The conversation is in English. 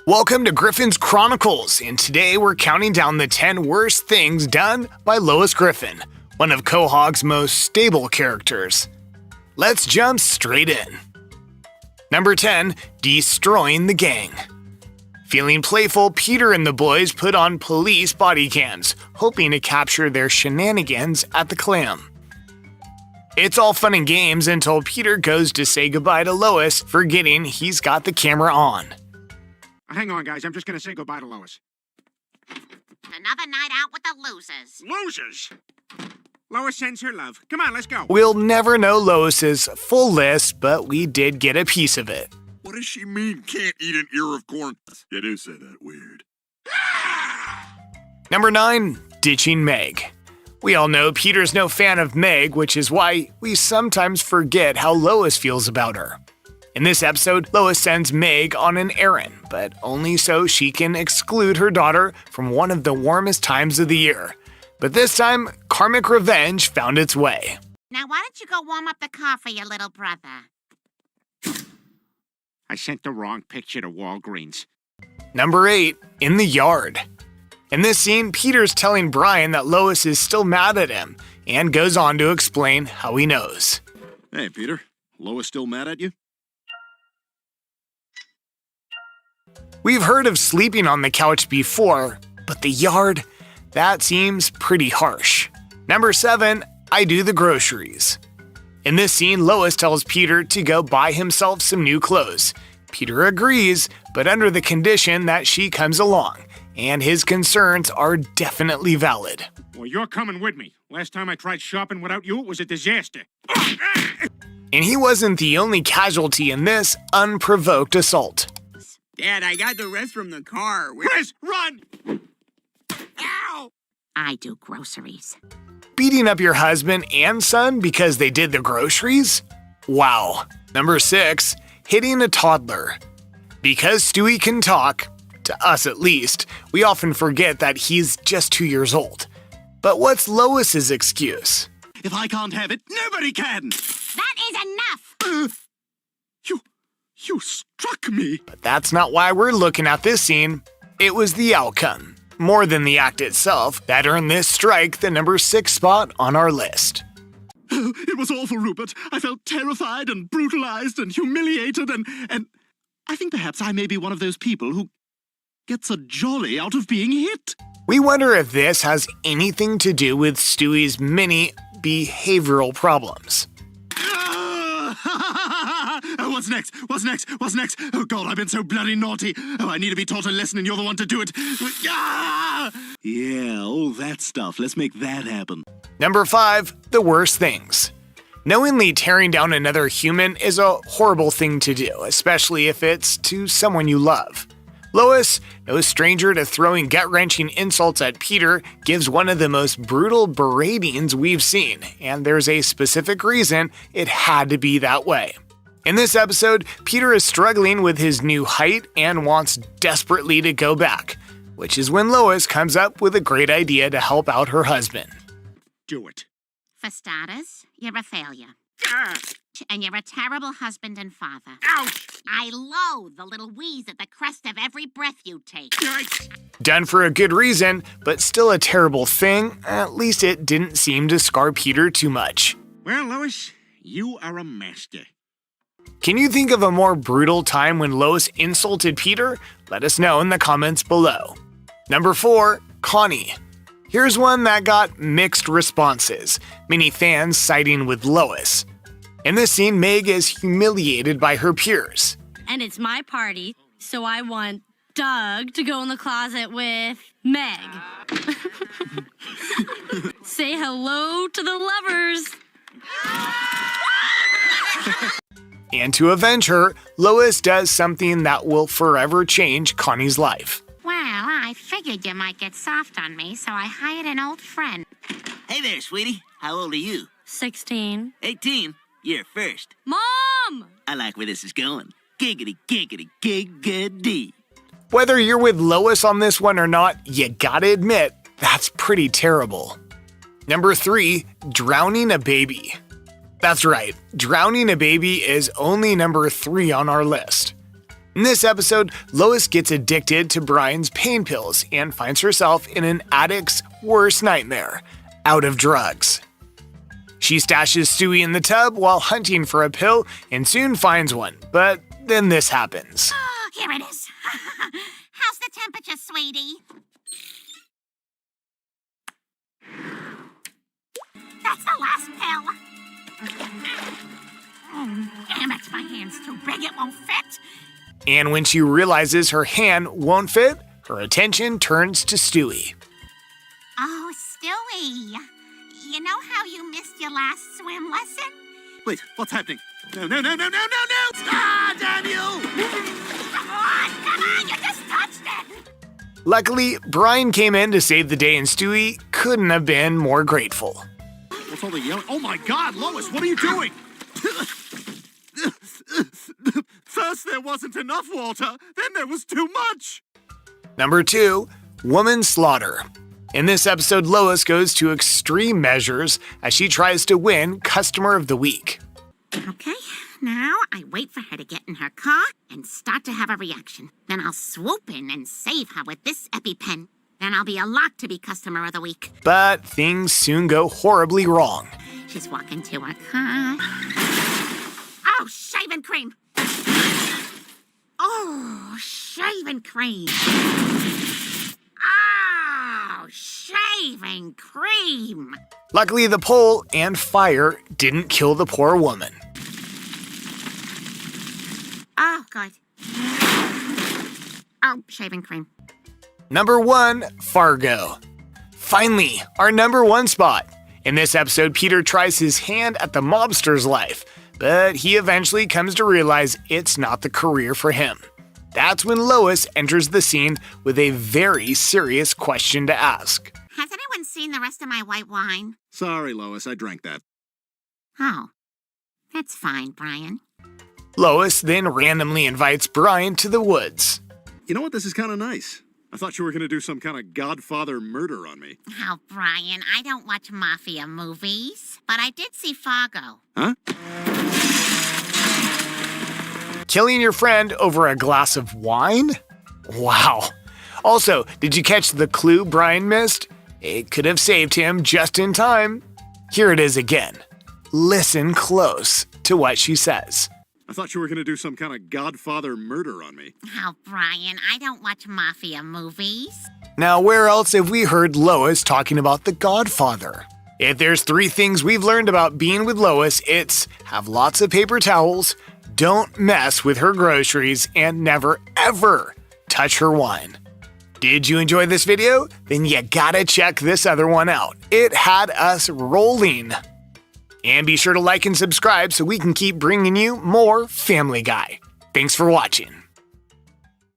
Welcome to Griffin's Chronicles, and today we're counting down the 10 worst things done by Lois Griffin, one of Quahog's most stable characters. Let's jump straight in. Number 10. Destroying the gang. Feeling playful, Peter and the boys put on police body cams, hoping to capture their shenanigans at the clam. It's all fun and games until Peter goes to say goodbye to Lois, forgetting he's got the camera on. Hang on, guys. I'm just going to say goodbye to Lois. Another night out with the losers. Losers? Lois sends her love. Come on, let's go. We'll never know Lois's full list, but we did get a piece of it. What does she mean, can't eat an ear of corn? You do say that weird. Number 9. Ditching Meg. We all know Peter's no fan of Meg, which is why we sometimes forget how Lois feels about her. In this episode, Lois sends Meg on an errand, but only so she can exclude her daughter from one of the warmest times of the year. But this time, karmic revenge found its way. Now why don't you go warm up the car for your little brother? I sent the wrong picture to Walgreens. Number 8. In the yard. In this scene, Peter's telling Brian that Lois is still mad at him, and goes on to explain how he knows. Hey, Peter. Lois still mad at you? We've heard of sleeping on the couch before, but the yard? That seems pretty harsh. Number 7. I do the groceries. In this scene, Lois tells Peter to go buy himself some new clothes. Peter agrees, but under the condition that she comes along, and his concerns are definitely valid. Well, you're coming with me. Last time I tried shopping without you, it was a disaster. And he wasn't the only casualty in this unprovoked assault. Dad, I got the rest from the car. Chris, run! Ow! I do groceries. Beating up your husband and son because they did the groceries? Wow. Number 6. Hitting a toddler. Because Stewie can talk, to us at least, we often forget that he's just 2 years old. But what's Lois's excuse? If I can't have it, nobody can! That is enough! You struck me! But that's not why we're looking at this scene. It was the outcome, more than the act itself, that earned this strike the number 6 spot on our list. It was awful, Rupert. I felt terrified and brutalized and humiliated and I think perhaps I may be one of those people who gets a jolly out of being hit. We wonder if this has anything to do with Stewie's many behavioral problems. Oh, what's next? What's next? What's next? Oh, God, I've been so bloody naughty. Oh, I need to be taught a lesson, and you're the one to do it. Yeah, all that stuff. Let's make that happen. Number 5. The worst things. Knowingly tearing down another human is a horrible thing to do, especially if it's to someone you love. Lois, no stranger to throwing gut-wrenching insults at Peter, gives one of the most brutal beratings we've seen, and there's a specific reason it had to be that way. In this episode, Peter is struggling with his new height and wants desperately to go back, which is when Lois comes up with a great idea to help out her husband. Do it. For starters, you're a failure. Ah, And you're a terrible husband and father. ouch! I loathe the little wheeze at the crest of every breath you take. Yikes! Done for a good reason, but still a terrible thing. At least it didn't seem to scar Peter too much. Well, Lois, you are a master. Can you think of a more brutal time when Lois insulted Peter? Let us know in the comments below. Number 4. Connie. Here's one that got mixed responses, many fans siding with Lois. In this scene, Meg is humiliated by her peers. And it's my party, so I want Doug to go in the closet with Meg. Say hello to the lovers. And to avenge her, Lois does something that will forever change Connie's life. Well, I figured you might get soft on me, so I hired an old friend. Hey there, sweetie. How old are you? 16. 18. You're first. Mom! I like where this is going. Giggity, giggity, giggity. Whether you're with Lois on this one or not, you gotta admit, that's pretty terrible. Number 3. Drowning a baby. That's right, drowning a baby is only number 3 on our list. In this episode, Lois gets addicted to Brian's pain pills and finds herself in an addict's worst nightmare, out of drugs. She stashes Stewie in the tub while hunting for a pill and soon finds one, but then this happens. Oh, here it is. How's the temperature, sweetie? That's the last pill. Damn it, my hand's too big, it won't fit. And when she realizes her hand won't fit, her attention turns to Stewie. Oh, Stewie. You know how you missed your last swim lesson? Wait, what's happening? No! Ah, damn you! Come on, you just touched it. Luckily, Brian came in to save the day and Stewie couldn't have been more grateful. What's all the yelling? Oh my God, Lois, what are you doing? First there wasn't enough water, then there was too much. Number 2, woman slaughter. In this episode, Lois goes to extreme measures as she tries to win Customer of the Week. Okay, now I wait for her to get in her car and start to have a reaction. Then I'll swoop in and save her with this EpiPen. Then I'll be a lock to be Customer of the Week. But things soon go horribly wrong. She's walking to her car. Oh, shaving cream! Oh, shaving cream! Oh, shaving cream! Luckily, the pole and fire didn't kill the poor woman. Oh, good. Oh, shaving cream. Number 1, Fargo. Finally, our number 1 spot. In this episode, Peter tries his hand at the mobster's life, but he eventually comes to realize it's not the career for him. That's when Lois enters the scene with a very serious question to ask. Has anyone seen the rest of my white wine? Sorry, Lois, I drank that. Oh, that's fine, Brian. Lois then randomly invites Brian to the woods. You know what? This is kind of nice. I thought you were going to do some kind of Godfather murder on me. Oh, Brian, I don't watch mafia movies, but I did see Fargo. Huh? Killing your friend over a glass of wine? Wow. Also, did you catch the clue Brian missed? It could have saved him just in time. Here it is again. Listen close to what she says. I thought you were going to do some kind of Godfather murder on me. Oh, Brian, I don't watch mafia movies. Now, where else have we heard Lois talking about The Godfather? If there's 3 things we've learned about being with Lois, it's have lots of paper towels, don't mess with her groceries, and never, ever touch her wine. Did you enjoy this video? Then you gotta check this other one out. It had us rolling. And be sure to like and subscribe so we can keep bringing you more Family Guy. Thanks for watching.